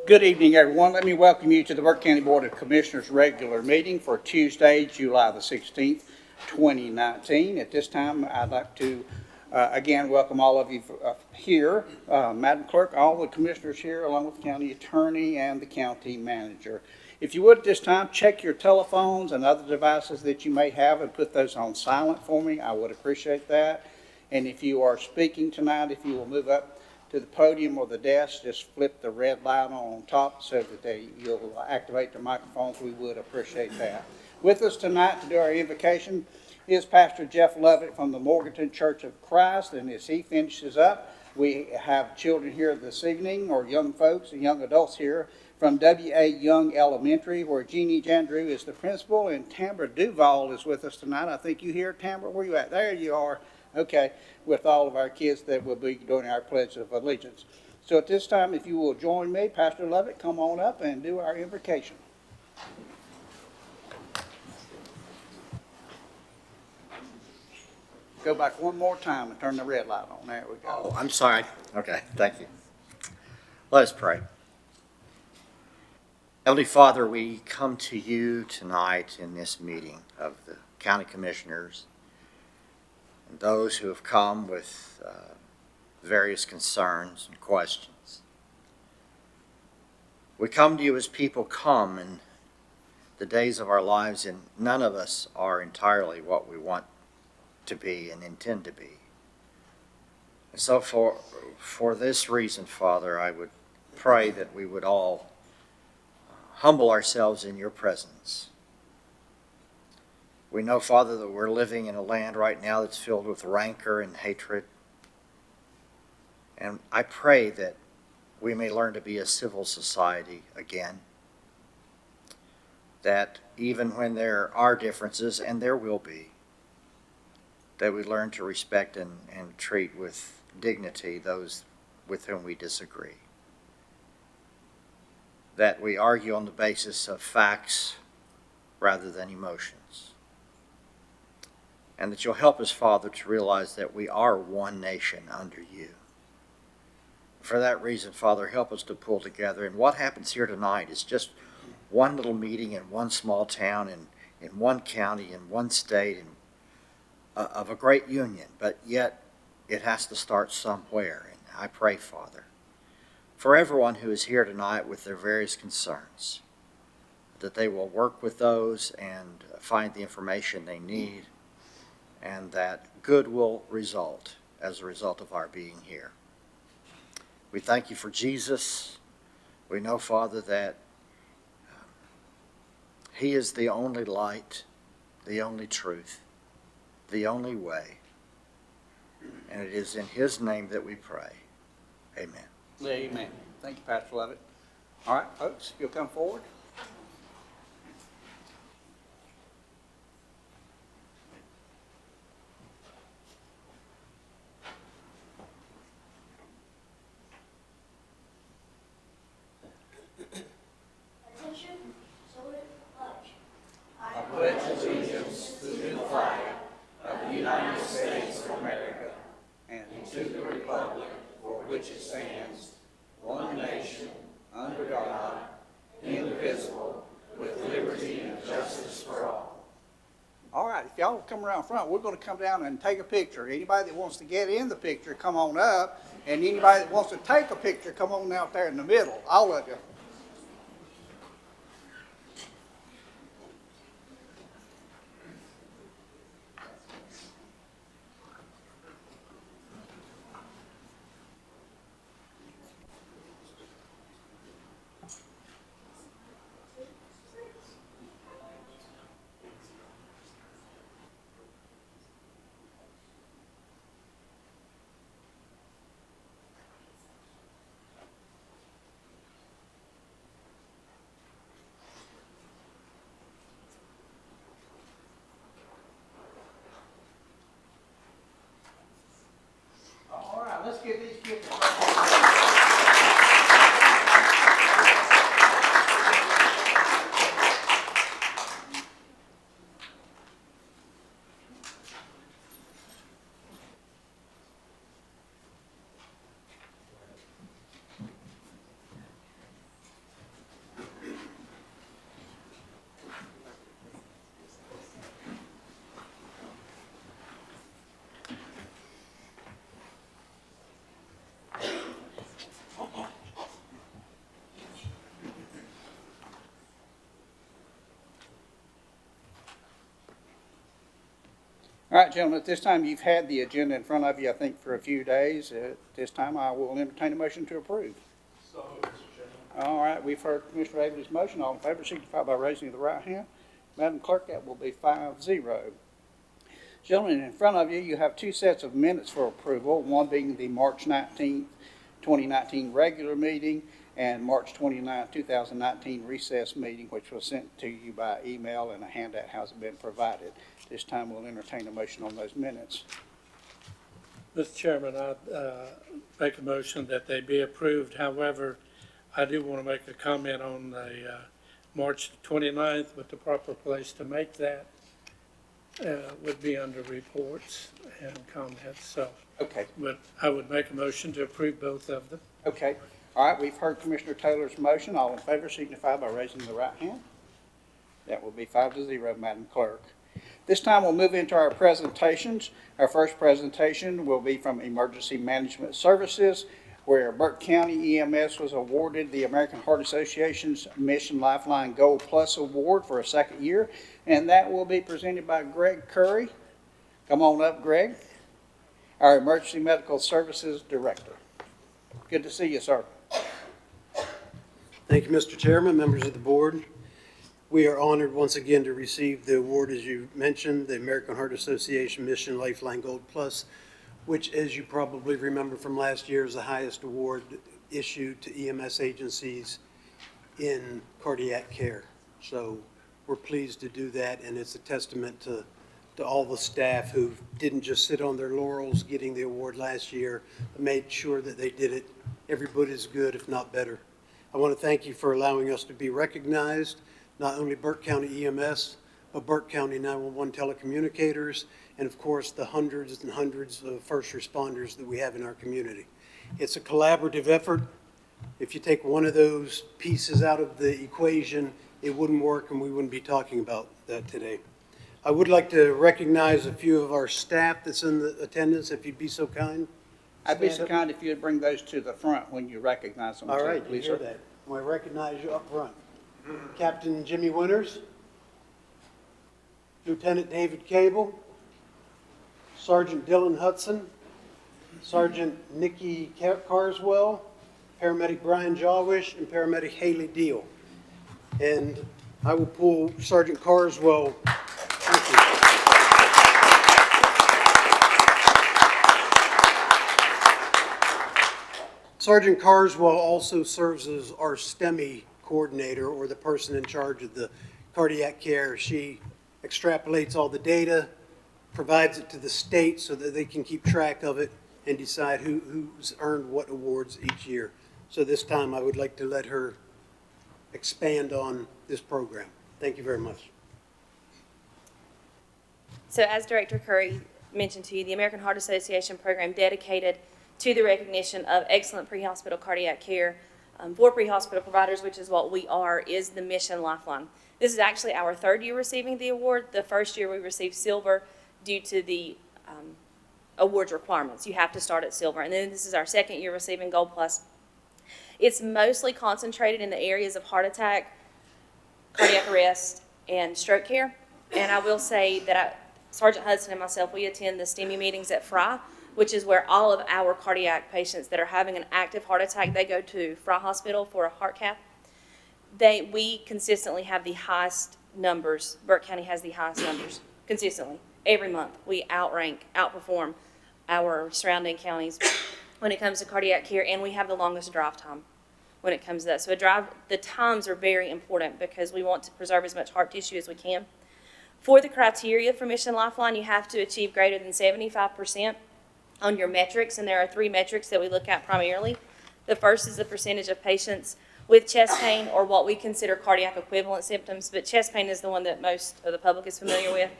Good evening, everyone. Let me welcome you to the Burke County Board of Commissioners regular meeting for Tuesday, July the 16th, 2019. At this time, I'd like to again welcome all of you here, Madam Clerk, all the commissioners here, along with the county attorney and the county manager. If you would at this time, check your telephones and other devices that you may have and put those on silent for me. I would appreciate that. And if you are speaking tonight, if you will move up to the podium or the desk, just flip the red light on top so that you'll activate the microphones. We would appreciate that. With us tonight to do our invocation is Pastor Jeff Lovett from the Morganton Church of Christ, and as he finishes up, we have children here this evening, or young folks and young adults here from W.A. Young Elementary, where Jeannie Jandrew is the principal, and Tambra Duval is with us tonight. I think you here, Tambra. Where you at? There you are. Okay, with all of our kids that will be doing our Pledge of Allegiance. So at this time, if you will join me, Pastor Lovett, come on up and do our invocation. Go back one more time and turn the red light on. There we go. Oh, I'm sorry. Okay, thank you. Let us pray. Heavenly Father, we come to you tonight in this meeting of the county commissioners and those who have come with various concerns and questions. We come to you as people come in the days of our lives, and none of us are entirely what we want to be and intend to be. And so for this reason, Father, I would pray that we would all humble ourselves in your presence. We know, Father, that we're living in a land right now that's filled with rancor and hatred. And I pray that we may learn to be a civil society again. That even when there are differences, and there will be, that we learn to respect and treat with dignity those with whom we disagree. That we argue on the basis of facts rather than emotions. And that you'll help us, Father, to realize that we are one nation under you. For that reason, Father, help us to pull together. And what happens here tonight is just one little meeting in one small town, in one county, in one state, and of a great union. But yet, it has to start somewhere. And I pray, Father, for everyone who is here tonight with their various concerns, that they will work with those and find the information they need, and that good will result as a result of our being here. We thank you for Jesus. We know, Father, that he is the only light, the only truth, the only way. And it is in his name that we pray. Amen. Amen. Thank you, Pastor Lovett. All right, folks, you'll come forward. Attention, salute, pledge. I pledge allegiance to the flag of the United States of America and to the republic for which it stands, one nation, under God, indivisible, with liberty and justice for all. All right, if y'all will come around front, we're going to come down and take a picture. Anybody that wants to get in the picture, come on up. And anybody that wants to take a picture, come on out there in the middle. All of you. All right, let's get these kids. All right, gentlemen, at this time, you've had the agenda in front of you, I think, for a few days. At this time, I will entertain a motion to approve. So, Mr. Chairman. All right, we've heard Commissioner Avery's motion. All in favor signify by raising the right hand. Madam Clerk, that will be 5-0. Gentlemen, in front of you, you have two sets of minutes for approval, one being the March 19th, 2019 regular meeting and March 29, 2019 recess meeting, which was sent to you by email, and a handout has been provided. This time we'll entertain a motion on those minutes. Mr. Chairman, I'd make a motion that they be approved. However, I do want to make a comment on the March 29th, but the proper place to make that would be under reports and comments. So, Okay, but I would make a motion to approve both of them. okay. All right, we've heard Commissioner Taylor's motion. All in favor signify by raising the right hand. That will be 5-0, Madam Clerk. This time we'll move into our presentations. Our first presentation will be from Emergency Management Services, where Burke County EMS was awarded the American Heart Association's Mission Lifeline Gold Plus Award for a second year, and that will be presented by Greg Curry. Come on up, Greg, our Emergency Medical Services Director. Good to see you, sir. Thank you, Mr. Chairman, members of the board. We are honored once again to receive the award, as you mentioned, the American Heart Association Mission Lifeline Gold Plus, which, as you probably remember from last year, is the highest award issued to EMS agencies in cardiac care. So we're pleased to do that, and it's a testament to all the staff who didn't just sit on their laurels getting the award last year, but made sure that they did it every bit as good, if not better. I want to thank you for allowing us to be recognized, not only Burke County EMS, but Burke County 911 telecommunicators, and of course the hundreds and hundreds of first responders that we have in our community. It's a collaborative effort. If you take one of those pieces out of the equation, it wouldn't work, and we wouldn't be talking about that today. I would like to recognize a few of our staff that's in the attendance, if you'd be so kind. I'd be so kind if you'd bring those to the front when you recognize them. All too, right, you please, hear sir. that. I recognize you up front. Captain Jimmy Winters, Lieutenant David Cable, Sergeant Dylan Hudson, Sergeant Nikki Carswell, Paramedic Brian Jawish, and Paramedic Haley Deal. And I will pull Sergeant Carswell. Thank you. Sergeant Carswell also serves as our STEMI coordinator, or the person in charge of the cardiac care. She extrapolates all the data, provides it to the state so that they can keep track of it and decide who's earned what awards each year. So this time I would like to let her expand on this program. Thank you very much. So as Director Curry mentioned to you, the American Heart Association program dedicated to the recognition of excellent pre-hospital cardiac care for pre-hospital providers, which is what we are, is the Mission Lifeline. This is actually our third year receiving the award. The first year we received silver due to the awards requirements. You have to start at silver. And then this is our second year receiving Gold Plus. It's mostly concentrated in the areas of heart attack, cardiac arrest, and stroke care. And I will say that Sergeant Hudson and myself, we attend the STEMI meetings at Fry, which is where all of our cardiac patients that are having an active heart attack, they go to Fry Hospital for a heart cath. We consistently have the highest numbers. Burke County has the highest numbers consistently. Every month, we outperform our surrounding counties when it comes to cardiac care, and we have the longest drive time when it comes to that. So the times are very important because we want to preserve as much heart tissue as we can. For the criteria for Mission Lifeline, you have to achieve greater than 75% on your metrics, and there are 3 metrics that we look at primarily. The first is the percentage of patients with chest pain, or what we consider cardiac equivalent symptoms, but chest pain is the one that most of the public is familiar with.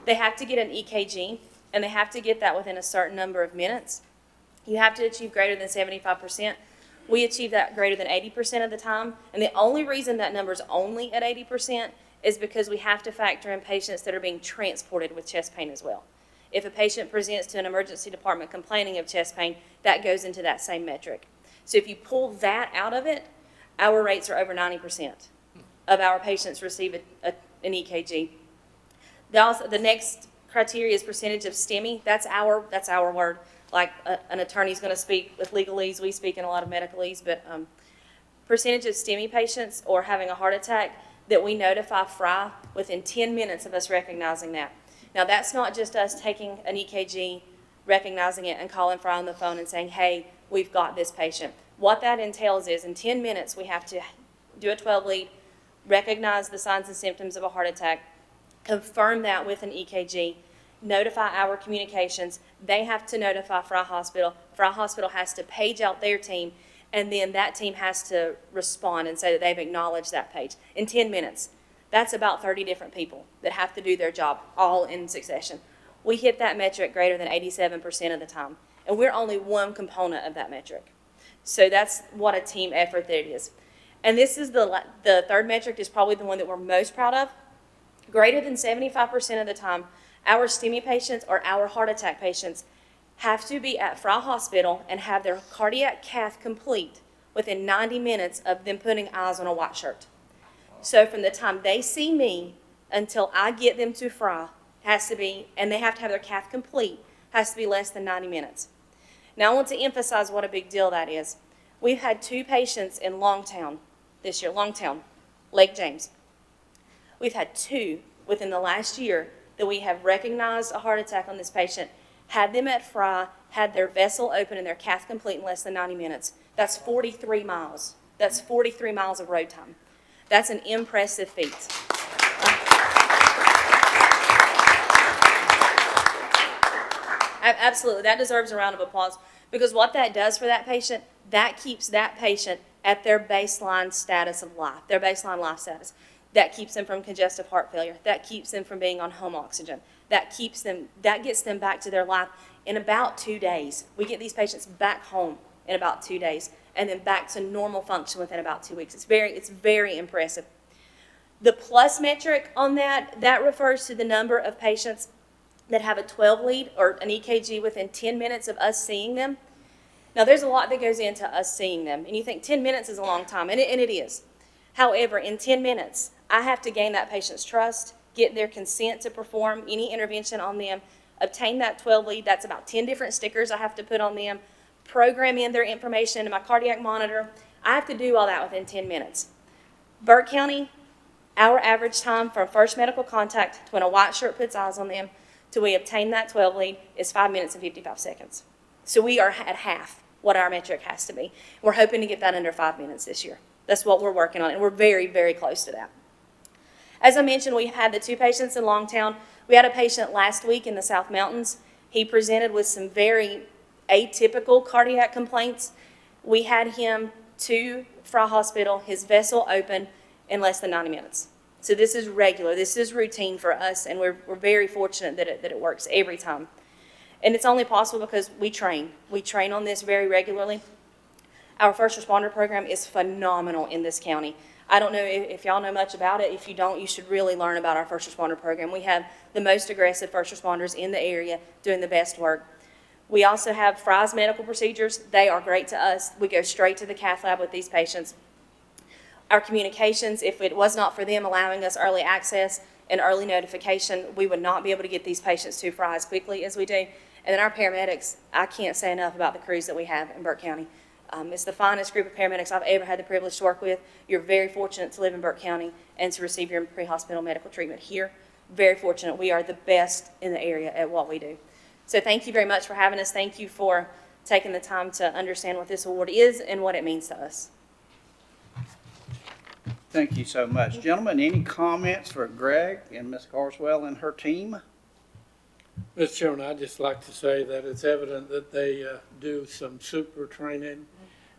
They have to get an EKG, and they have to get that within a certain number of minutes. You have to achieve greater than 75%. We achieve that greater than 80% of the time, and the only reason that number is only at 80% is because we have to factor in patients that are being transported with chest pain as well. If a patient presents to an emergency department complaining of chest pain, that goes into that same metric. So if you pull that out of it, our rates are over 90% of our patients receive an EKG. The next criteria is percentage of STEMI. That's our word. Like an attorney's going to speak with legalese, we speak in a lot of medicalese, but percentage of STEMI patients or having a heart attack that we notify FRI within 10 minutes of us recognizing that. Now, that's not just us taking an EKG, recognizing it, and calling FRI on the phone and saying, hey, we've got this patient. What that entails is in 10 minutes, we have to do a 12 lead, recognize the signs and symptoms of a heart attack, confirm that with an EKG, notify our communications. They have to notify FRI Hospital. FRI Hospital has to page out their team, and then that team has to respond and say that they've acknowledged that page in 10 minutes. That's about 30 different people that have to do their job all in succession. We hit that metric greater than 87% of the time, and we're only one component of that metric. So that's what a team effort that it is. And this is the third metric is probably the one that we're most proud of. Greater than 75% of the time, our STEMI patients or our heart attack patients have to be at FRI Hospital and have their cardiac cath complete within 90 minutes of them putting eyes on a white shirt. So from the time they see me until I get them to FRI has to be, and they have to have their cath complete, has to be less than 90 minutes. Now I want to emphasize what a big deal that is. We've had 2 patients in Longtown this year, Longtown, Lake James. We've had 2 within the last year that we have recognized a heart attack on this patient, had them at FRI, had their vessel open and their cath complete in less than 90 minutes. That's 43 miles. That's 43 miles of road time. That's an impressive feat. Absolutely, that deserves a round of applause because what that does for that patient, that keeps that patient at their baseline status of life, their baseline life status. That keeps them from congestive heart failure. That keeps them from being on home oxygen. That gets them back to their life in about 2 days. We get these patients back home in about 2 days and then back to normal function within about 2 weeks. It's very impressive. The plus metric on that refers to the number of patients that have a 12 lead or an EKG within 10 minutes of us seeing them. Now, there's a lot that goes into us seeing them, and you think 10 minutes is a long time, and it is. However, in 10 minutes, I have to gain that patient's trust, get their consent to perform any intervention on them, obtain that 12 lead. That's about 10 different stickers I have to put on them, program in their information into my cardiac monitor. I have to do all that within 10 minutes. Burke County, our average time from first medical contact to when a white shirt puts eyes on them till we obtain that 12 lead is 5 minutes and 55 seconds. So we are at half what our metric has to be. We're hoping to get that under 5 minutes this year. That's what we're working on, and we're very, very close to that. As I mentioned, we had the 2 patients in Longtown. We had a patient last week in the South Mountains. He presented with some very atypical cardiac complaints. We had him to FRI Hospital, his vessel open in less than 90 minutes. So this is regular, this is routine for us, and we're very fortunate that it works every time. And it's only possible because we train. We train on this very regularly. Our first responder program is phenomenal in this county. I don't know if y'all know much about it. If you don't, you should really learn about our first responder program. We have the most aggressive first responders in the area doing the best work. We also have FRI's medical procedures. They are great to us. We go straight to the cath lab with these patients. Our communications, if it was not for them allowing us early access and early notification, we would not be able to get these patients to FRI as quickly as we do. And then our paramedics, I can't say enough about the crews that we have in Burke County. It's the finest group of paramedics I've ever had the privilege to work with. You're very fortunate to live in Burke County and to receive your pre-hospital medical treatment here. Very fortunate. We are the best in the area at what we do. So thank you very much for having us. Thank you for taking the time to understand what this award is and what it means to us. Thank you so much. Gentlemen, any comments for Greg and Ms. Carswell and her team? Mr. Chairman, I'd just like to say that it's evident that they do some super training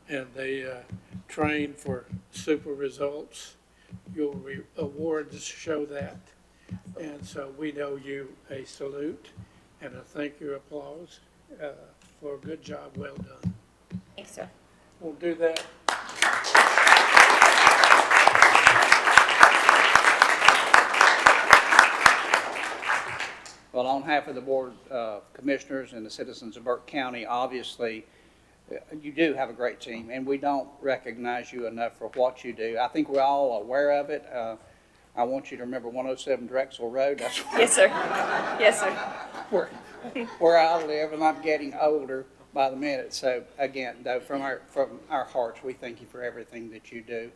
and they train for super results. Your awards show that. And so we know you a salute and a thank you applause for a good job well done. Thanks, sir. We'll do that. Well, on behalf of the Board of Commissioners and the citizens of Burke County, obviously, you do have a great team, and we don't recognize you enough for what you do. I think we're all aware of it. I want you to remember 107 Drexel Road. That's Yes, sir. Yes, sir. where I live, and I'm getting older by the minute. So again, though, from our hearts, we thank you for everything that you do,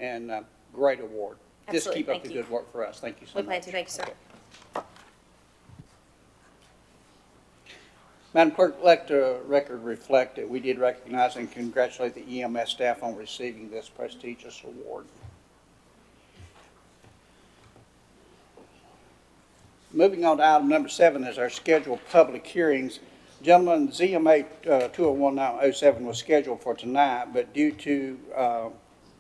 and great award. Just Absolutely. keep up Thank the you. good work for us. Thank you so We much. plan to. Thank you, sir. Madam Clerk, let the record reflect that we did recognize and congratulate the EMS staff on receiving this prestigious award. Moving on to item number 7 is our scheduled public hearings. Gentlemen, ZMA 201907 was scheduled for tonight, but due to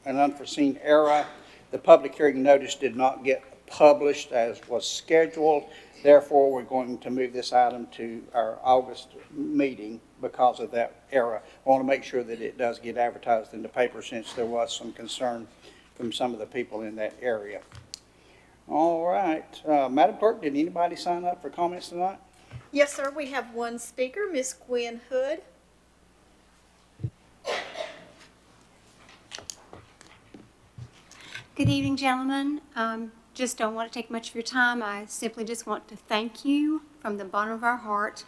an unforeseen error, the public hearing notice did not get published as was scheduled. Therefore, we're going to move this item to our August meeting because of that error. I want to make sure that it does get advertised in the paper since there was some concern from some of the people in that area. All right. Madam Clerk, did anybody sign up for comments tonight? Yes, sir. We have one speaker, Miss Gwen Hood. Good evening, gentlemen. Just don't want to take much of your time. I simply just want to thank you from the bottom of our heart,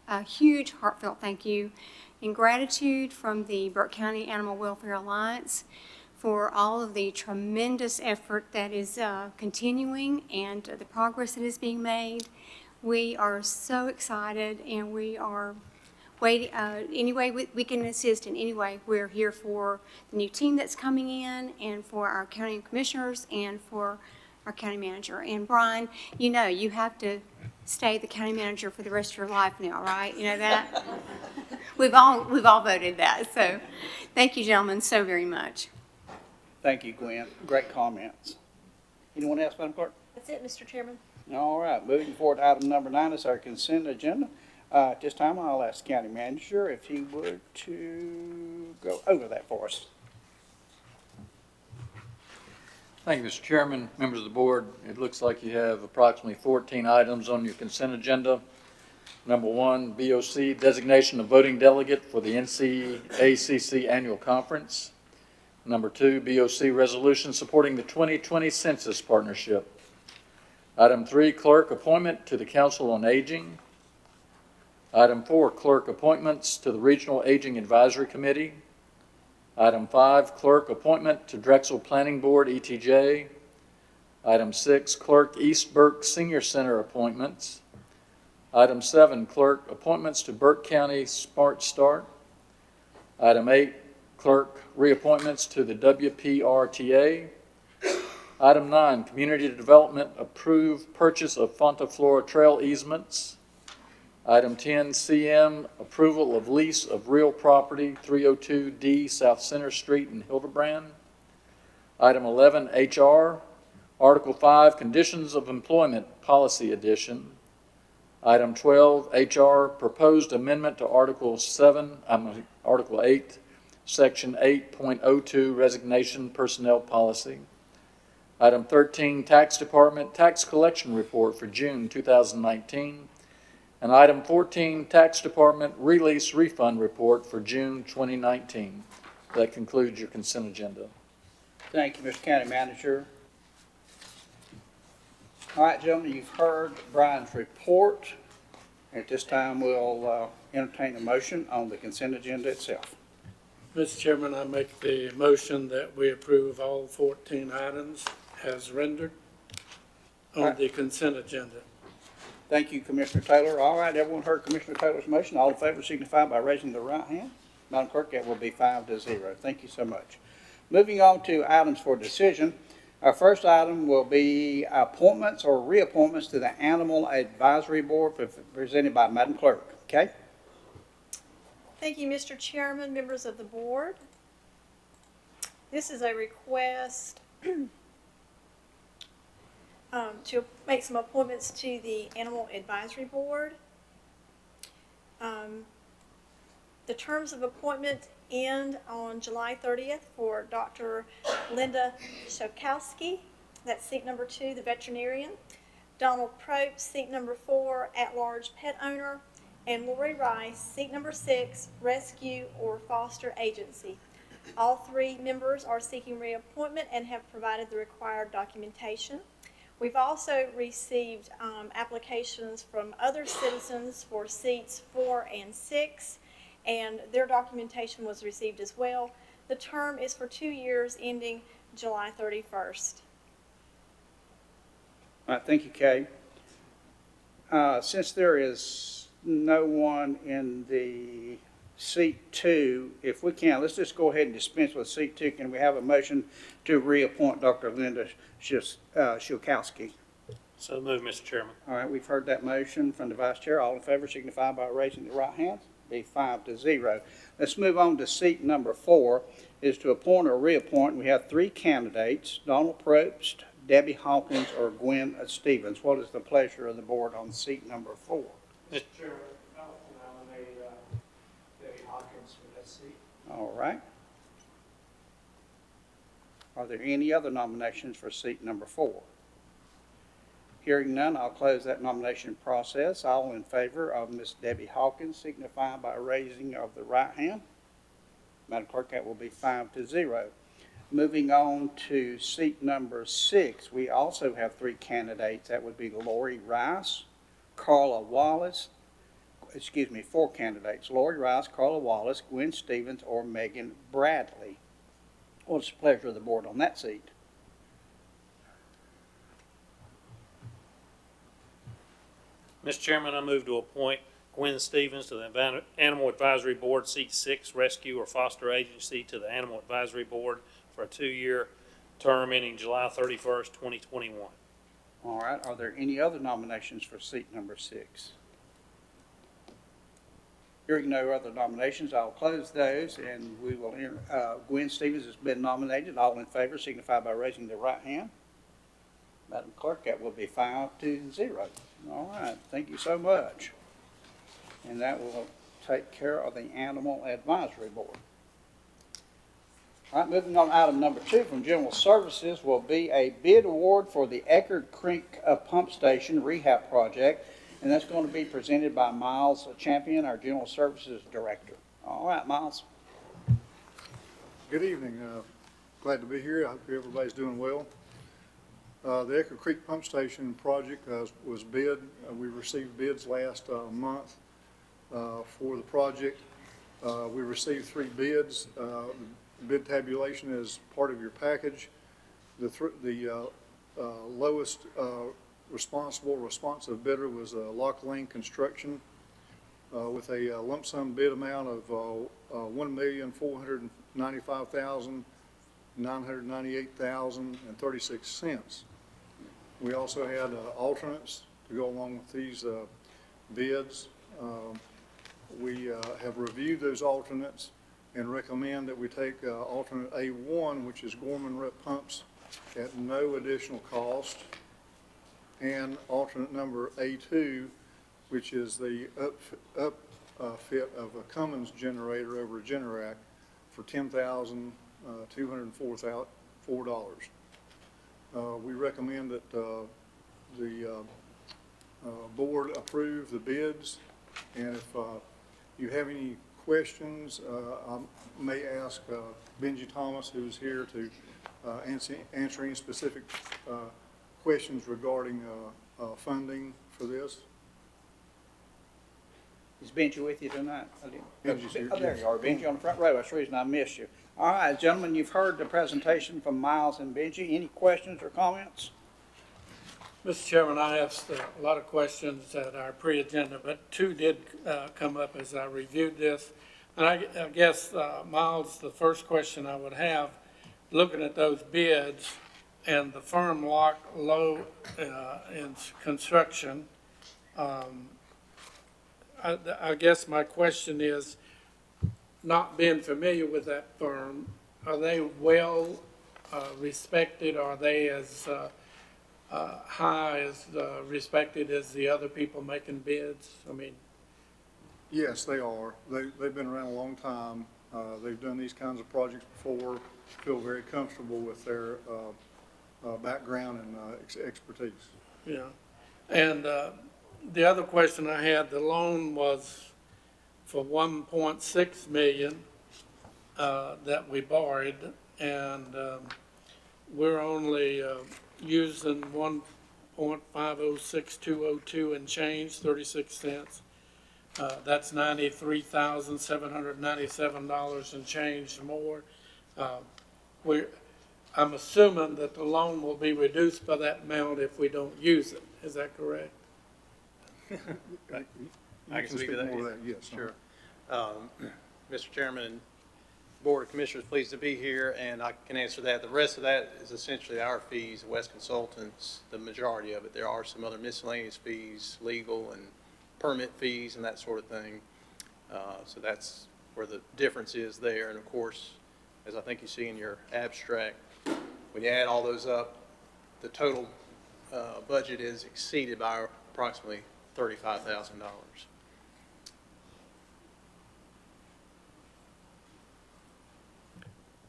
a huge heartfelt thank you in gratitude from the Burke County Animal Welfare Alliance for all of the tremendous effort that is continuing and the progress that is being made. We are so excited, and we are waiting, any way we can assist in any way. We're here for the new team that's coming in, and for our county commissioners, and for our county manager. And Brian, you know, you have to stay the county manager for the rest of your life now, right? You know that? We've all voted that. So thank you, gentlemen, so very much. Thank you, Gwen. Great comments. Anyone else, Madam Clerk? That's it, Mr. Chairman. All right, moving forward, item number 9 is our consent agenda. At this time, I'll ask the county manager if he would to go over that for us. Thank you, Mr. Chairman, members of the board. It looks like you have approximately 14 items on your consent agenda. Number 1, BOC, designation of voting delegate for the NCACC annual conference. Number 2, BOC, resolution supporting the 2020 Census Partnership. Item 3, clerk appointment to the Council on Aging. Item 4, clerk appointments to the Regional Aging Advisory Committee. Item 5, clerk appointment to Drexel Planning Board, ETJ. Item 6, clerk East Burke Senior Center appointments. Item 7, clerk appointments to Burke County Smart Start. Item 8, clerk reappointments to the WPRTA. Item 9, community development approve purchase of Fonta Flora Trail easements. Item 10, CM, approval of lease of real property, 302D South Center Street in Hildebrand. Item 11, HR. Article 5, conditions of employment policy addition. Item 12, HR, proposed amendment to Article 8, Section 8.02, resignation personnel policy. Item 13, Tax Department tax collection report for June 2019. And item 14, Tax Department release refund report for June 2019. That concludes your consent agenda. Thank you, Mr. County Manager. All right, gentlemen, you've heard Brian's report. At this time, we'll entertain a motion on the consent agenda itself. Mr. Chairman, I make the motion that we approve all 14 items as rendered on the consent agenda. Thank you, Commissioner Taylor. All right, everyone heard Commissioner Taylor's motion. All in favor signify by raising the right hand. Madam Clerk, that will be 5-0. Thank you so much. Moving on to items for decision. Our first item will be appointments or reappointments to the Animal Advisory Board presented by Madam Clerk. Okay? Thank you, Mr. Chairman, members of the board. This is a request to make some appointments to the Animal Advisory Board. The terms of appointment end on July 30th for Dr. Linda Shokowski, that's seat number 2, the veterinarian, Donald Probst, seat number 4, at-large pet owner, and Lori Rice, seat number 6, rescue or foster agency. All three members are seeking reappointment and have provided the required documentation. We've also received applications from other citizens for seats 4 and 6, and their documentation was received as well. The term is for 2 years, ending July 31st. All right, thank you, Kay. Since there is no one in the seat 2, if we can, let's just go ahead and dispense with seat 2. Can we have a motion to reappoint Dr. Linda Shilkowski? So moved, Mr. Chairman. All right, we've heard that motion from the vice chair. All in favor signify by raising the right hand. Be 5-0. Let's move on to seat number 4, is to appoint or reappoint. We have 3 candidates, Donald Probst, Debbie Hawkins, or Gwen Stevens. What is the pleasure of the board on seat number 4? Mr. Chairman, I'll nominate Debbie Hawkins for that seat. All right. Are there any other nominations for seat number 4? Hearing none, I'll close that nomination process. All in favor of Ms. Debbie Hawkins signify by raising of the right hand. Madam Clerk, that will be 5-0. Moving on to seat number 6, we also have 3 candidates. That would be Lori Rice, Carla Wallace, 4 candidates, Lori Rice, Carla Wallace, Gwen Stevens, or Megan Bradley. What's the pleasure of the board on that seat? Mr. Chairman, I move to appoint Gwen Stevens to the Animal Advisory Board, seat 6, Rescue or Foster Agency, to the Animal Advisory Board for a 2-year term ending July 31st, 2021. All right, are there any other nominations for seat number 6? Hearing no other nominations, I'll close those, and we will, Gwen Stevens has been nominated. All in favor signify by raising their right hand. Madam Clerk, that will be 5-0. All right, thank you so much. And that will take care of the Animal Advisory Board. All right, moving on, item number 2 from General Services will be a bid award for the Eckerd Creek Pump Station Rehab Project, and that's going to be presented by Miles Champion, our General Services Director. All right, Miles. Good evening. Glad to be here. I hope everybody's doing well. The Eckerd Creek Pump Station project was bid. We received bids last month for the project. We received 3 bids. The bid tabulation is part of your package. The lowest responsive bidder was Lock Lane Construction with a lump sum bid amount of $1,495,998.36. We also had alternates to go along with these bids. We have reviewed those alternates and recommend that we take alternate A1, which is Gorman Rep Pumps, at no additional cost, and alternate number A2, which is the upfit of a Cummins generator over a Generac for $10,204. We recommend that the board approve the bids, and if you have any questions, I may ask Benji Thomas, who's here, to answer any specific questions regarding funding for this. Is Benji with you tonight? Benji's here, Oh, there yes. you are, Benji on the front row. That's the reason I missed you. All right, gentlemen, you've heard the presentation from Miles and Benji. Any questions or comments? Mr. Chairman, I asked a lot of questions at our pre-agenda, but 2 did come up as I reviewed this. And I guess, Miles, the first question I would have, looking at those bids and the firm Lock Low in construction, I guess my question is, not being familiar with that firm, are they well respected? Are they as high as respected as the other people making bids? I mean, Yes, they are. They've been around a long time. They've done these kinds of projects before, feel very comfortable with their background and expertise. yeah. And the other question I had, the loan was for $1.6 million, that we borrowed, and we're only using 1.506202 and change, 36 cents. That's $93,797 and change more. We're, I'm assuming that the loan will be reduced by that amount if we don't use it. Is that correct? I can speak to that. More of that, yes. Sure. Mr. Chairman and Board of Commissioners, pleased to be here, and I can answer that. The rest of that is essentially our fees, West Consultants, the majority of it. There are some other miscellaneous fees, legal and permit fees and that sort of thing. So that's where the difference is there. And of course, as I think you see in your abstract, when you add all those up, the total budget is exceeded by approximately $35,000.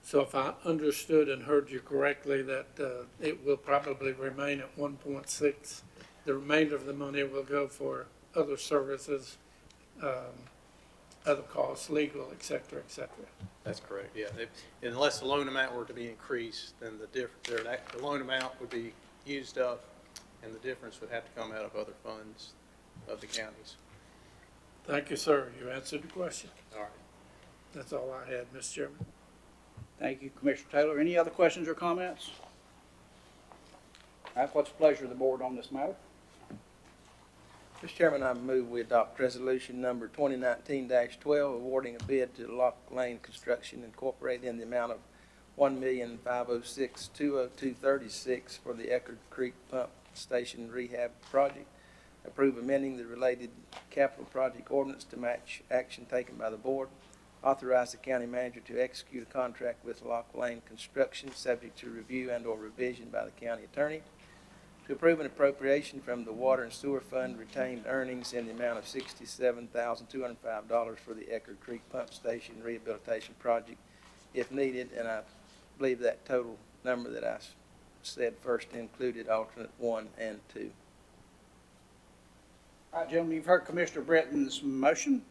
So if I understood and heard you correctly, that it will probably remain at 1.6. The remainder of the money will go for other services, other costs, legal, et cetera, et cetera. That's correct, yeah. Unless the loan amount were to be increased, then the loan amount would be used up, and the difference would have to come out of other funds of the counties. Thank you, sir. You answered the question. All right. That's all I had, Mr. Chairman. Thank you, Commissioner Taylor. Any other questions or comments? All right, what's the pleasure of the board on this matter? Mr. Chairman, I move we adopt resolution number 2019-12, awarding a bid to Lock Lane Construction Incorporated in the amount of $1,506,202.36 for the Eckerd Creek Pump Station Rehab Project. Approve amending the related capital project ordinance to match action taken by the board. Authorize the county manager to execute a contract with Lock Lane Construction, subject to review and/or revision by the county attorney. To approve an appropriation from the Water and Sewer Fund retained earnings in the amount of $67,205 for the Eckerd Creek Pump Station Rehabilitation Project, if needed, and I believe that total number that I said first included alternate 1 and 2. All right, gentlemen, you've heard Commissioner Britton's motion.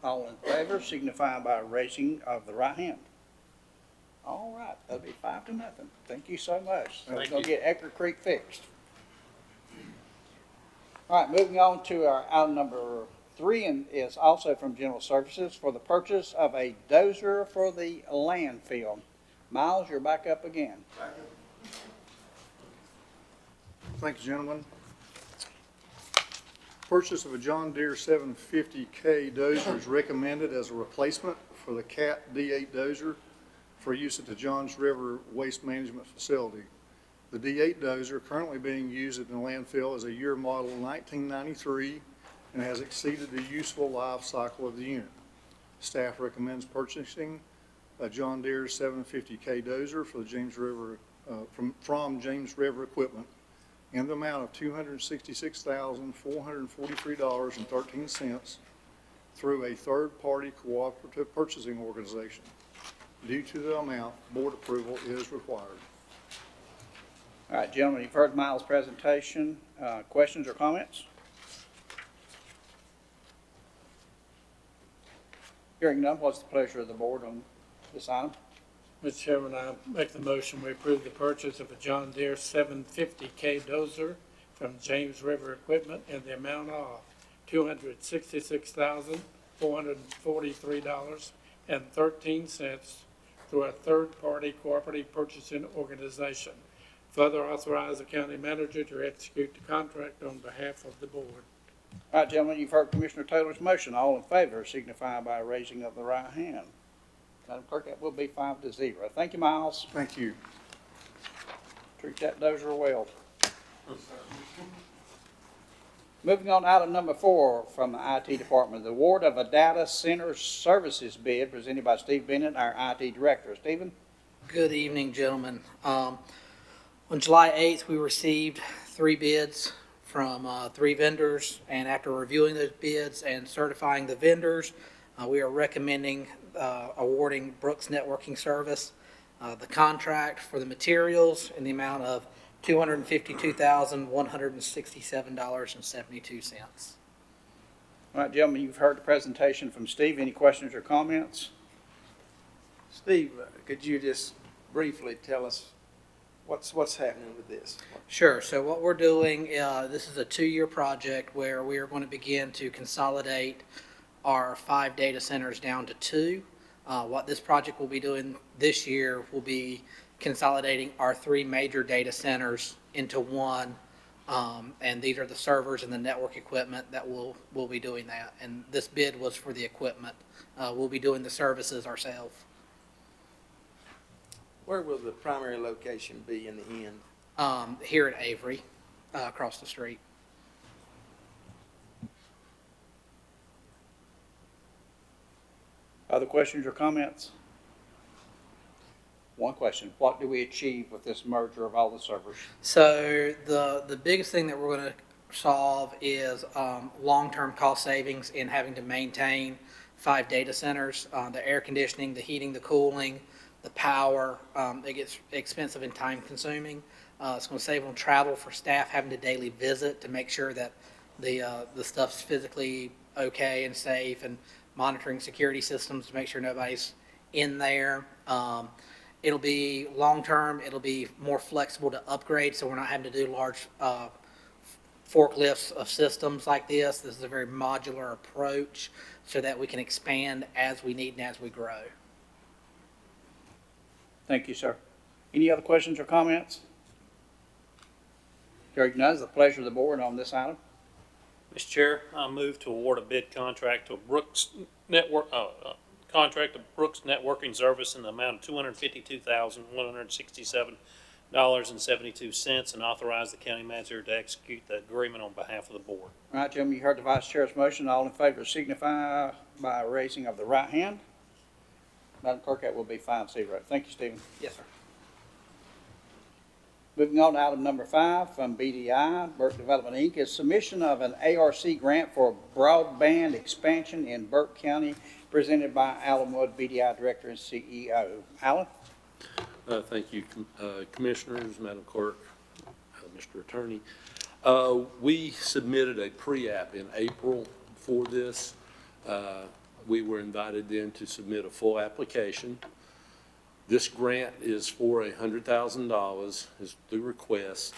All in favor signify by raising of the right hand. All right, that'll be 5-0. Thank you so much. So we're Thank gonna you. get Eckerd Creek fixed. All right, moving on to our item number 3, and is also from General Services for the purchase of a dozer for the landfill. Miles, you're back up again. Thank you, gentlemen. Purchase of a John Deere 750K dozer is recommended as a replacement for the CAT D8 dozer for use at the Johns River Waste Management Facility. The D8 dozer currently being used at the landfill is a year model 1993 and has exceeded the useful life cycle of the unit. Staff recommends purchasing a John Deere 750K dozer for the James River, from James River Equipment in the amount of $266,443.13 through a third-party cooperative purchasing organization. Due to the amount, board approval is required. All right, gentlemen, you've heard Miles' presentation. Questions or comments? Hearing none, what's the pleasure of the board on this item? Mr. Chairman, I make the motion we approve the purchase of a John Deere 750K dozer from James River Equipment in the amount of $266,443.13 through a third-party cooperative purchasing organization. Further authorize the county manager to execute the contract on behalf of the board. All right, gentlemen, you've heard Commissioner Taylor's motion. All in favor signify by raising of the right hand. Madam Clerk, that will be 5-0. Thank you, Miles. Thank you. Treat that dozer well. Moving on to item number 4 from the IT Department, the award of a data center services bid presented by Steve Bennett, our IT Director. Stephen? Good evening, gentlemen. On July 8th, we received 3 bids from 3 vendors, and after reviewing those bids and certifying the vendors, we are recommending awarding Brooks Networking Service the contract for the materials in the amount of $252,167.72. All right, gentlemen, you've heard the presentation from Steve. Any questions or comments? Steve, could you just briefly tell us what's happening with this? Sure. So what we're doing, this is a 2-year project where we are going to begin to consolidate our 5 data centers down to 2. What this project will be doing this year will be consolidating our 3 major data centers into one. And these are the servers and the network equipment that will be doing that. And this bid was for the equipment. We'll be doing the services ourselves. Where will the primary location be in the end? Here at Avery, across the street. Other questions or comments? One question, what do we achieve with this merger of all the servers? So the biggest thing that we're going to solve is long-term cost savings in having to maintain 5 data centers. The air conditioning, the heating, the cooling, the power, it gets expensive and time-consuming. It's going to save on travel for staff having to daily visit to make sure that the stuff's physically okay and safe, and monitoring security systems to make sure nobody's in there. It'll be long-term, it'll be more flexible to upgrade, so we're not having to do large forklifts of systems like this. This is a very modular approach so that we can expand as we need and as we grow. Thank you, sir. Any other questions or comments? Hearing none, it's the pleasure of the board on this item. Mr. Chair, I move to award a bid contract to Brooks Networking Service in the amount of $252,167.72 and authorize the county manager to execute the agreement on behalf of the board. All right, gentlemen, you heard the vice chair's motion. All in favor signify by raising of the right hand. Madam Clerk, that will be 5-0. Thank you, Stephen. Yes, sir. Moving on to item number 5 from BDI, Burke Development, Inc., is submission of an ARC grant for broadband expansion in Burke County, presented by Alan Wood, BDI Director and CEO. Alan? Thank you, Commissioners, Madam Clerk, Mr. Attorney. We submitted a pre-app in April for this. We were invited then to submit a full application. This grant is for $100,000, is the request.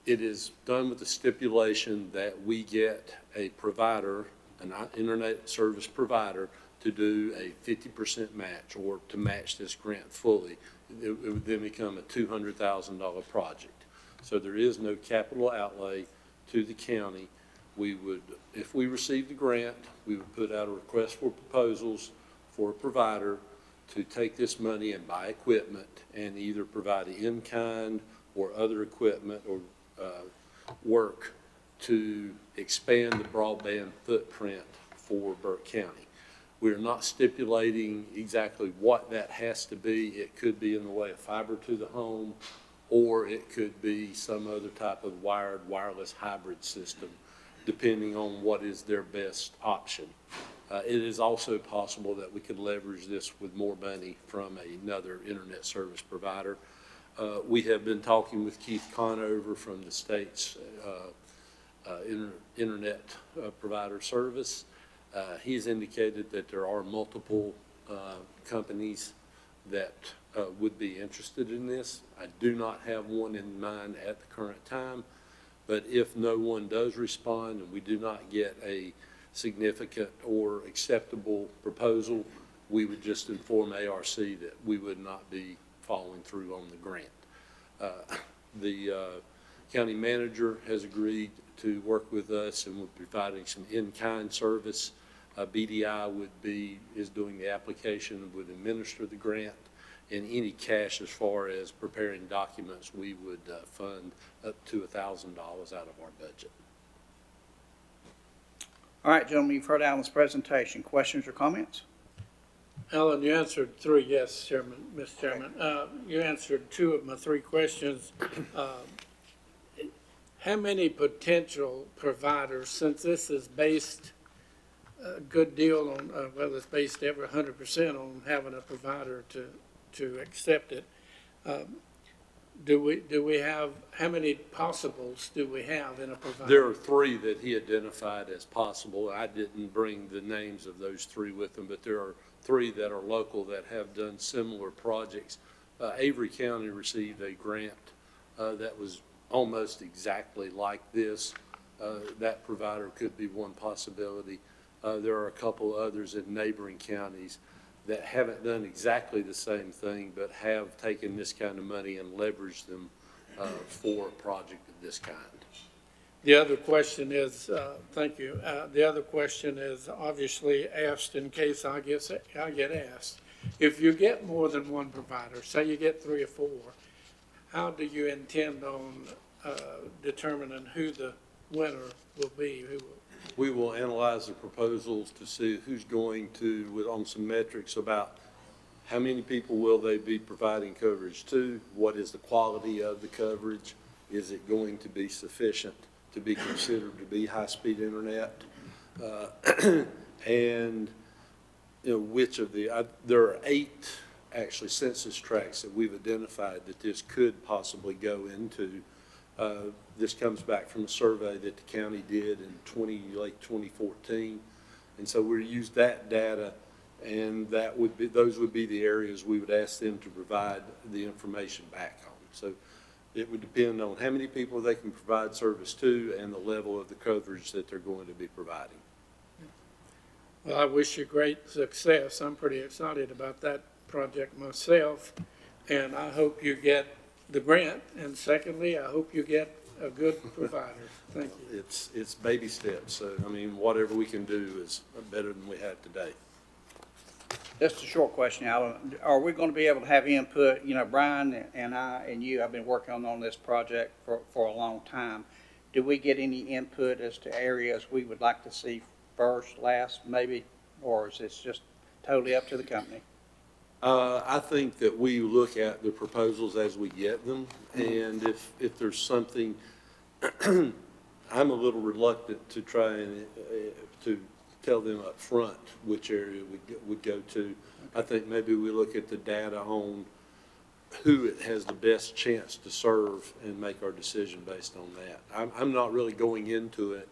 It is done with the stipulation that we get a provider, an internet service provider, to do a 50% match, or to match this grant fully. It would then become a $200,000 project. So there is no capital outlay to the county. We would, if we receive the grant, we would put out a request for proposals for a provider to take this money and buy equipment and either provide in-kind or other equipment or work to expand the broadband footprint for Burke County. We're not stipulating exactly what that has to be. It could be in the way of fiber to the home, or it could be some other type of wired, wireless hybrid system, depending on what is their best option. It is also possible that we could leverage this with more money from another internet service provider. We have been talking with Keith Conover from the state's internet provider service. He's indicated that there are multiple companies that would be interested in this. I do not have one in mind at the current time, but if no one does respond and we do not get a significant or acceptable proposal, we would just inform ARC that we would not be following through on the grant. The county manager has agreed to work with us and will be providing some in-kind service. BDI is doing the application, would administer the grant, and any cash as far as preparing documents, we would fund up to $1,000 out of our budget. All right, gentlemen, you've heard Alan's presentation. Questions or comments? Alan, you answered 3 yes, Chairman, Mr. Chairman. You answered 2 of my 3 questions. How many potential providers, since this is based a good deal on, well, it's based every 100% on having a provider to accept it. do we have, how many possibles do we have in a provider? There are three that he identified as possible. I didn't bring the names of those three with him, but there are three that are local that have done similar projects. Avery County received a grant that was almost exactly like this. That provider could be one possibility. There are a couple others in neighboring counties that haven't done exactly the same thing, but have taken this kind of money and leveraged them for a project of this kind. The other question is, thank you, the other question is obviously asked in case I get asked. If you get more than one provider, say you get 3 or 4, how do you intend on determining who the winner will be? We will analyze the proposals to see who's going to, on some metrics about how many people will they be providing coverage to, what is the quality of the coverage, is it going to be sufficient to be considered to be high-speed internet, and which of the, there are 8 actually census tracts that we've identified that this could possibly go into. This comes back from a survey that the county did in late 2014. And so we'll use that data, and that would be, those would be the areas we would ask them to provide the information back on. So it would depend on how many people they can provide service to and the level of the coverage that they're going to be providing. Well, I wish you great success. I'm pretty excited about that project myself, and I hope you get the grant, and secondly, I hope you get a good provider. Thank you. It's baby steps, so, I mean, whatever we can do is better than we have today. Just a short question, Alan. Are we going to be able to have input? You know, Brian and I and you, I've been working on this project for a long time. Do we get any input as to areas we would like to see first, last, maybe, or is this just totally up to the company? I think that we look at the proposals as we get them, and if there's something, I'm a little reluctant to try and to tell them up front which area would go to. I think maybe we look at the data on who it has the best chance to serve and make our decision based on that. I'm not really going into it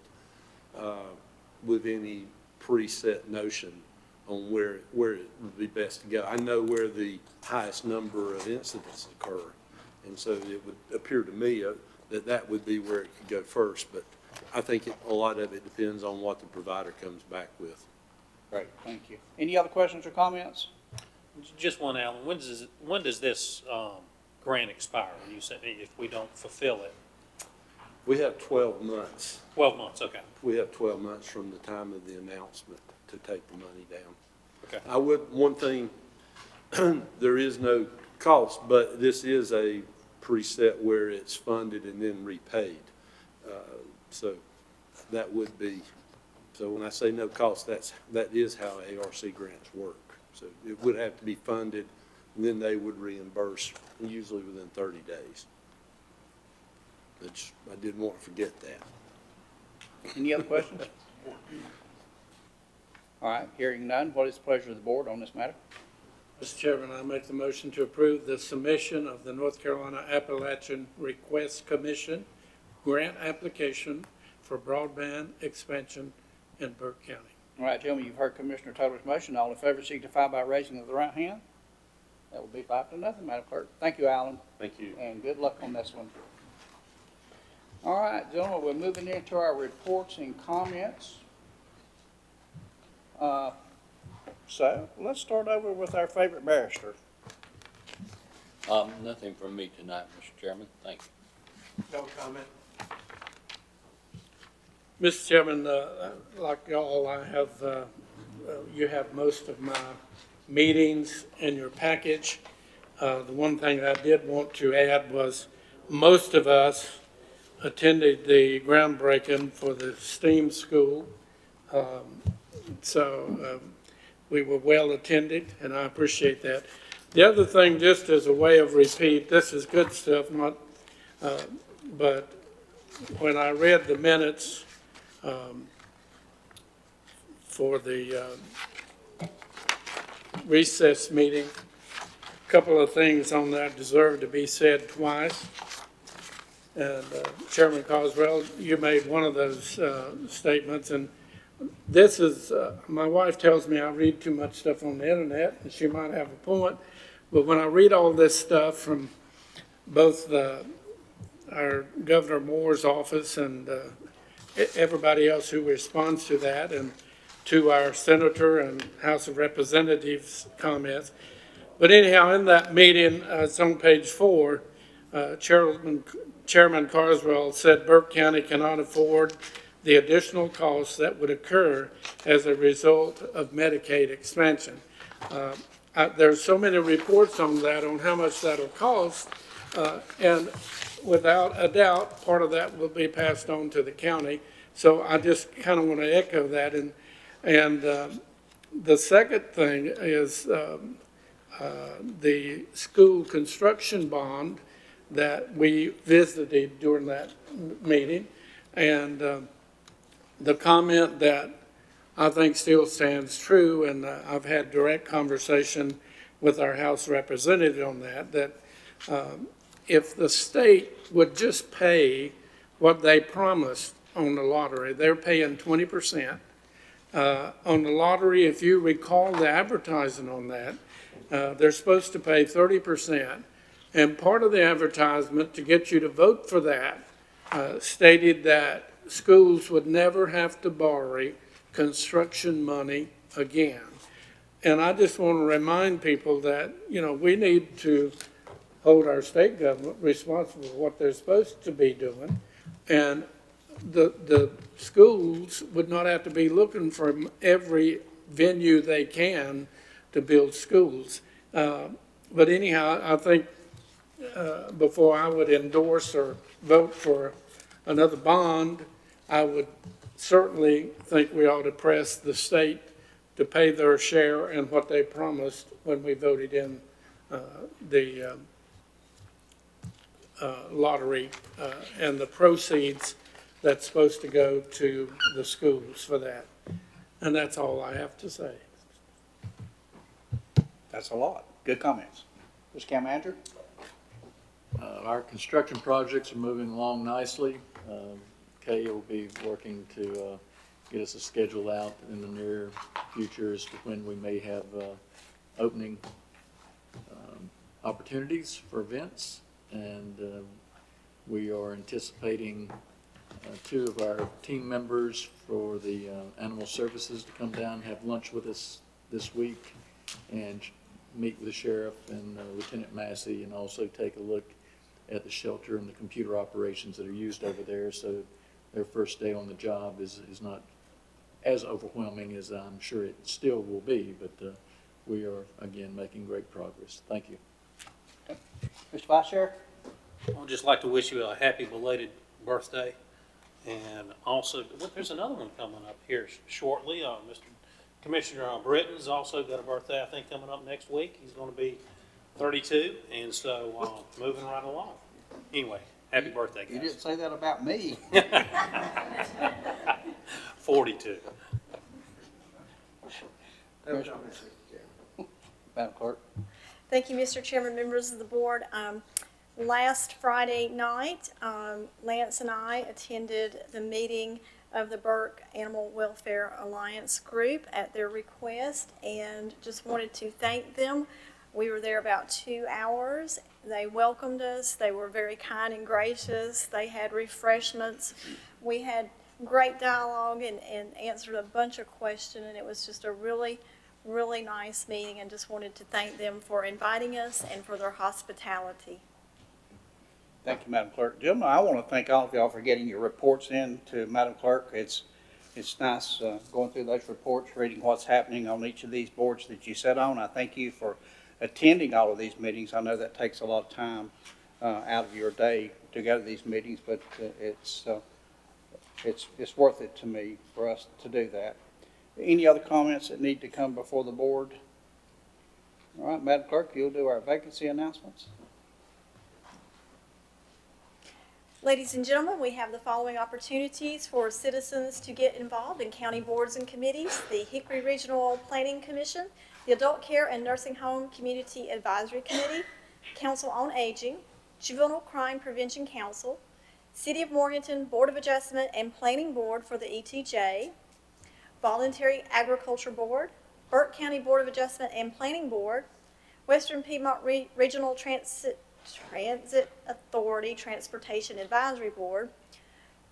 with any preset notion on where it would be best to go. I know where the highest number of incidents occur, and so it would appear to me that would be where it could go first, but I think a lot of it depends on what the provider comes back with. Great, thank you. Any other questions or comments? Just one, Alan. When does this grant expire? You said if we don't fulfill it. We have 12 months. 12 months, okay. We have 12 months from the time of the announcement to take the money down. Okay. One thing, there is no cost, but this is a preset where it's funded and then repaid. So that would be, so when I say no cost, that is how ARC grants work. So it would have to be funded, and then they would reimburse, usually within 30 days. I didn't want to forget that. Any other questions? All right, hearing none, what is the pleasure of the board on this matter? Mr. Chairman, I make the motion to approve the submission of the North Carolina Appalachian Request Commission grant application for broadband expansion in Burke County. All right, gentlemen, you've heard Commissioner Taylor's motion. All in favor signify by raising of the right hand. That will be 5-0, Madam Clerk. Thank you, Alan. Thank you. And good luck on this one. All right, gentlemen, we're moving into our reports and comments. So let's start over with our favorite barrister. Nothing from me tonight, Mr. Chairman. Thank you. No comment. Mr. Chairman, like y'all, you have most of my meetings in your package. The one thing I did want to add was most of us attended the groundbreaking for the STEAM school. So we were well attended, and I appreciate that. The other thing, just as a way of repeat, this is good stuff, but when I read the minutes for the recess meeting a couple of things on that deserve to be said twice. And Chairman Coswell, you made one of those statements, and this is, my wife tells me I read too much stuff on the internet, and she might have a point, but when I read all this stuff from both our Governor Moore's office and everybody else who responds to that, and to our Senator and House of Representatives comments. But anyhow, in that meeting, it's on page 4, Chairman Carswell said Burke County cannot afford the additional costs that would occur as a result of Medicaid expansion. There's so many reports on that, on how much that'll cost, and without a doubt, part of that will be passed on to the county. So I just kind of want to echo that. And the second thing is the school construction bond that we visited during that meeting. And the comment that I think still stands true, and I've had direct conversation with our House representative on that if the state would just pay what they promised on the lottery, they're paying 20%. On the lottery, if you recall the advertising on that, they're supposed to pay 30%. And part of the advertisement to get you to vote for that stated that schools would never have to borrow construction money again. And I just want to remind people that, you know, we need to hold our state government responsible for what they're supposed to be doing. And the schools would not have to be looking for every venue they can to build schools. But anyhow, I think before I would endorse or vote for another bond, I would certainly think we ought to press the state to pay their share and what they promised when we voted in the lottery and the proceeds that's supposed to go to the schools for that. And that's all I have to say. That's a lot. Good comments. Mr. County Manager? Our construction projects are moving along nicely. Kay will be working to get us a schedule out in the near future as to when we may have opening opportunities for events. And we are anticipating 2 of our team members for the animal services to come down and have lunch with us this week and meet with the sheriff and Lieutenant Massey, and also take a look at the shelter and the computer operations that are used over there. So their first day on the job is not as overwhelming as I'm sure it still will be, but we are, again, making great progress. Thank you. Mr. Vice Chair? I'd just like to wish you a happy belated birthday. And also, well, there's another one coming up here shortly. Mr. Commissioner Britton's also got a birthday, I think, coming up next week. He's going to be 32, and so moving right along. Anyway, happy birthday, guys. You didn't say that about me. 42. Madam Clerk? Thank you, Mr. Chairman, members of the board. Last Friday night, Lance and I attended the meeting of the Burke Animal Welfare Alliance Group at their request, and just wanted to thank them. We were there about 2 hours. They welcomed us. They were very kind and gracious. They had refreshments. We had great dialogue and answered a bunch of questions, and it was just a really nice meeting, and just wanted to thank them for inviting us and for their hospitality. Thank you, Madam Clerk. Gentlemen, I want to thank all of y'all for getting your reports in to Madam Clerk. It's nice going through those reports, reading what's happening on each of these boards that you sit on. I thank you for attending all of these meetings. I know that takes a lot of time out of your day to go to these meetings, but it's worth it to me for us to do that. Any other comments that need to come before the board? All right, Madam Clerk, you'll do our vacancy announcements. Ladies and gentlemen, we have the following opportunities for citizens to get involved in county boards and committees: the Hickory Regional Planning Commission, the Adult Care and Nursing Home Community Advisory Committee, Council on Aging, Juvenile Crime Prevention Council, City of Morganton Board of Adjustment and Planning Board for the ETJ, Voluntary Agriculture Board, Burke County Board of Adjustment and Planning Board, Western Piedmont Regional Transit Authority Transportation Advisory Board,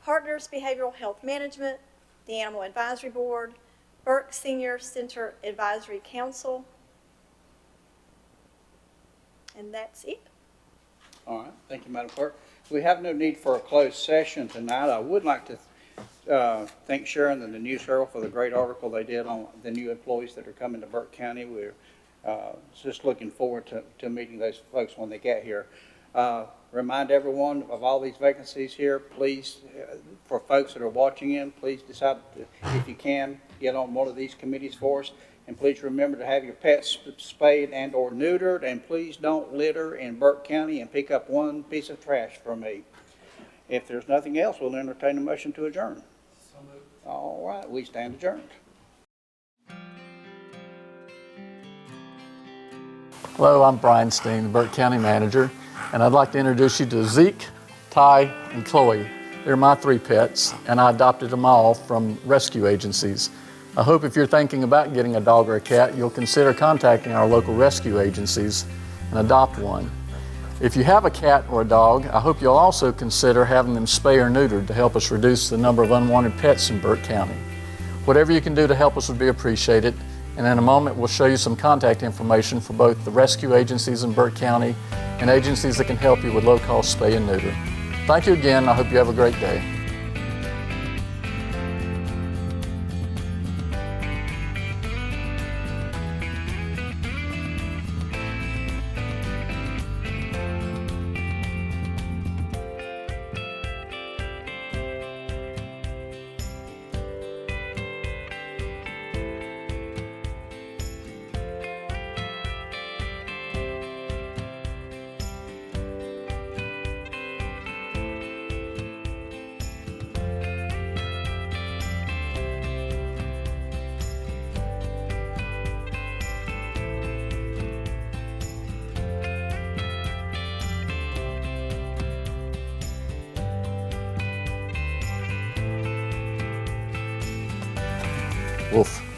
Partners Behavioral Health Management, the Animal Advisory Board, Burke Senior Center Advisory Council, and that's it. All right, thank you, Madam Clerk. We have no need for a closed session tonight. I would like to thank Sharon and the News Herald for the great article they did on the new employees that are coming to Burke County. We're just looking forward to meeting those folks when they get here. Remind everyone of all these vacancies here. Please, for folks that are watching in, please decide to, if you can, get on one of these committees for us. And please remember to have your pets spayed and or neutered, and please don't litter in Burke County, and pick up one piece of trash for me. If there's nothing else, we'll entertain a motion to adjourn. All right, we stand adjourned. Hello, I'm Brian Steen, the Burke County Manager, and I'd like to introduce you to Zeke, Ty, and Chloe. They're my 3 pets, and I adopted them all from rescue agencies. I hope if you're thinking about getting a dog or a cat, you'll consider contacting our local rescue agencies and adopt one. If you have a cat or a dog, I hope you'll also consider having them spay or neutered to help us reduce the number of unwanted pets in Burke County. Whatever you can do to help us would be appreciated, and in a moment we'll show you some contact information for both the rescue agencies in Burke County and agencies that can help you with low-cost spay and neuter. Thank you again. I hope you have a great day. Wolf.